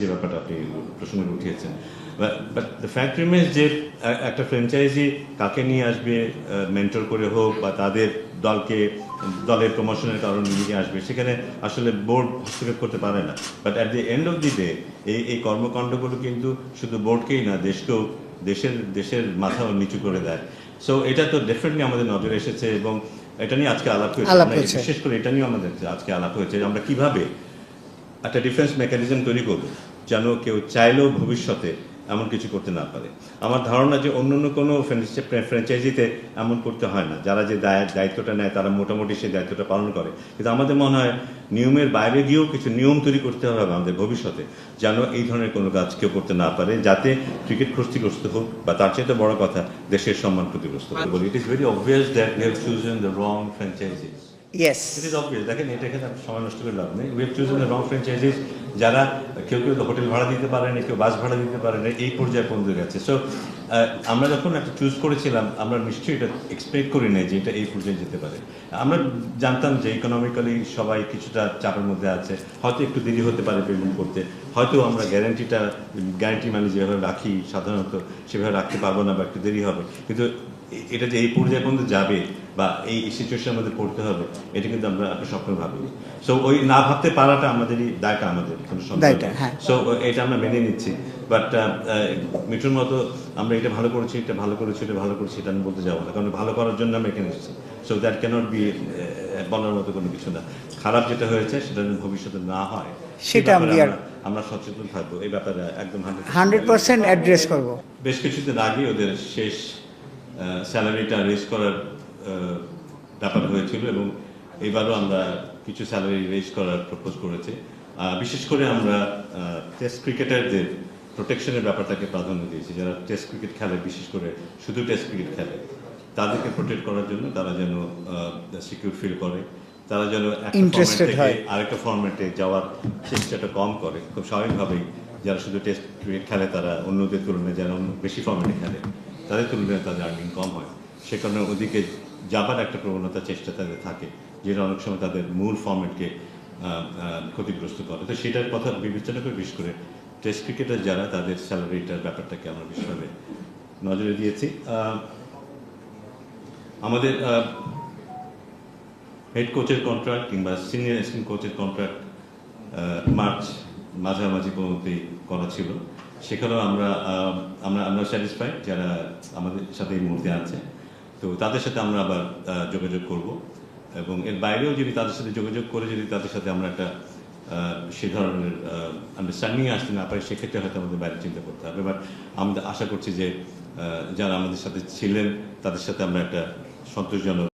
যে ব্যাপারটা আপনি প্রসঙ্গে উঠিয়েছেন, বাট দ্য ফ্যাক্ট রিমেন্স যে একটা ফ্র্যাঞ্চাইজি কাকে নিয়ে আসবে, মেন্টর করে হোক বা তাদের দলের প্রমোশনের কারণে নিয়ে আসবে, সেখানে আসলে বোর্ড হস্তক্ষেপ করতে পারে না। But at the end of the day এই কর্মকাণ্ডগুলো কিন্তু শুধু বোর্ডকেই না, দেশকেও দেশের মাথাও নিচু করে দেয়। সো এটা তো ডেফিনেটলি আমাদের নজরে এসেছে এবং এটা নিয়ে আজকে আলাপ হয়েছে, বিশেষ করে এটা নিয়েও আমাদের আজকে আলাপ হয়েছে আমরা কিভাবে একটা ডিফেন্স মেকানিজম তৈরি করব যেন কেউ চাইলেও ভবিষ্যতে এমন কিছু করতে না পারে। আমার ধারণা যে অন্য কোনো ফ্র্যাঞ্চাইজিতে এমন করতে হয় না, যারা যে দায়িত্বটা নেয় তারা মোটামুটি সেই দায়িত্বটা পালন করে। কিন্তু আমাদের মনে হয় নিয়মের বাইরে গিয়েও কিছু নিয়ম তৈরি করতে হবে আমাদের ভবিষ্যতে, যেন এই ধরনের কোনো কাজ কেউ করতে না পারে, যাতে ক্রিকেট ক্ষতিগ্রস্ত হোক বা তার চাইতে বড় কথা দেশের সম্মান ক্ষতিগ্রস্ত হোক। বলি it is very obvious that we have chosen the wrong franchises. Yes. It is obvious. দেখেন, এটা এখানে সময় নষ্ট করে লাভ নেই। We have chosen the wrong franchises, যারা কেউ হোটেল ভাড়া দিতে পারেনি, কেউ বাস ভাড়া দিতে পারেনি, এই পর্যায়ে পৌঁছে গেছে। সো আমরা যখন একটা চুজ করেছিলাম, আমরা নিশ্চয়ই এটা এক্সপেক্ট করি নাই যে এটা এই পর্যায়ে যেতে পারে। আমরা জানতাম যে ইকোনমিক্যালি সবাই কিছুটা চাপের মধ্যে আছে, হয়তো একটু দেরি হতে পারে পেমেন্ট করতে, হয়তো আমরা গ্যারান্টি মানে যেভাবে রাখি সাধারণত সেভাবে রাখতে পারবো না বা একটু দেরি হবে। কিন্তু এটা যে এই পর্যায়ে পর্যন্ত যাবে বা এই সিচুয়েশনের মধ্যে পড়তে হবে, এটা কিন্তু আমরা স্বপ্ন ভাবিনি। সো ওই না ভাবতে পারাটা আমাদেরই দায়টা, আমাদের কোনো সন্দেহ নেই। সো এটা আমরা মেনে নিচ্ছি। বাট মিঠুর মতো আমরা এটা ভালো করেছি, এটা ভালো করেছি, এটা ভালো করেছি, এটা আমি বলতে যাবো না, কারণ ভালো করার জন্য আমরা এখানে এসেছি। সো দ্যাট ক্যানট বি বলার মতো কোনো কিছু না। খারাপ যেটা হয়েছে সেটা যেন ভবিষ্যতে না হয় সেটা আমরা সচেতন থাকবো। এই ব্যাপারে একদম 100% অ্যাড্রেস করব। বেশ কিছুদিন আগে ওদের শেষ স্যালারিটা রেজ করার ব্যাপার হয়েছিল এবং এবারও আমরা কিছু স্যালারি রেজ করার প্রপোজ করেছি। বিশেষ করে আমরা টেস্ট ক্রিকেটারদের প্রোটেকশনের ব্যাপারটাকে প্রাধান্য দিয়েছি। যারা টেস্ট ক্রিকেট খেলে, বিশেষ করে শুধু টেস্ট ক্রিকেট খেলে, তাদেরকে প্রোটেক্ট করার জন্য তারা যেন সিকিউর ফিল করে, তারা যেন আরেকটা ফরম্যাটে যাওয়ার চেষ্টাটা কম করে। খুব স্বাভাবিকভাবেই যারা শুধু টেস্ট ক্রিকেট খেলে তারা অন্যদের তুলনায় যারা বেশি ফরম্যাটে খেলে তাদের তুলনায় তাদের আর্নিং কম হয়। সে কারণে ওদিকে যাবার একটা প্রবণতা চেষ্টা তাদের থাকে, যেটা অনেক সময় তাদের মূল ফরম্যাটকে ক্ষতিগ্রস্ত করে। তো সেটার কথা বিবেচনা করে বিশেষ করে টেস্ট ক্রিকেটার যারা, তাদের স্যালারিটার ব্যাপারটাকে আমরা বিশেষভাবে নজরে দিয়েছি। আমাদের হেড কোচের কন্ট্রাক্ট কিংবা সিনিয়র অ্যাসিস্ট্যান্ট কোচের কন্ট্রাক্ট মার্চ মাঝামাঝি পর্যন্তই করা ছিল। সেখানেও আমরা স্যাটিসফাইড যারা আমাদের সাথে এই মুহূর্তে আছে। তো তাদের সাথে আমরা আবার যোগাযোগ করব এবং এর বাইরেও যদি তাদের সাথে যোগাযোগ করে যদি তাদের সাথে আমরা একটা সে ধরনের আন্ডারস্ট্যান্ডিং আসতে না পারি, সেক্ষেত্রে হয়তো আমাদের বাইরে চিন্তা করতে হবে। বাট আমরা আশা করছি যে যারা আমাদের সাথে ছিলেন তাদের সাথে আমরা একটা সন্তোষজনক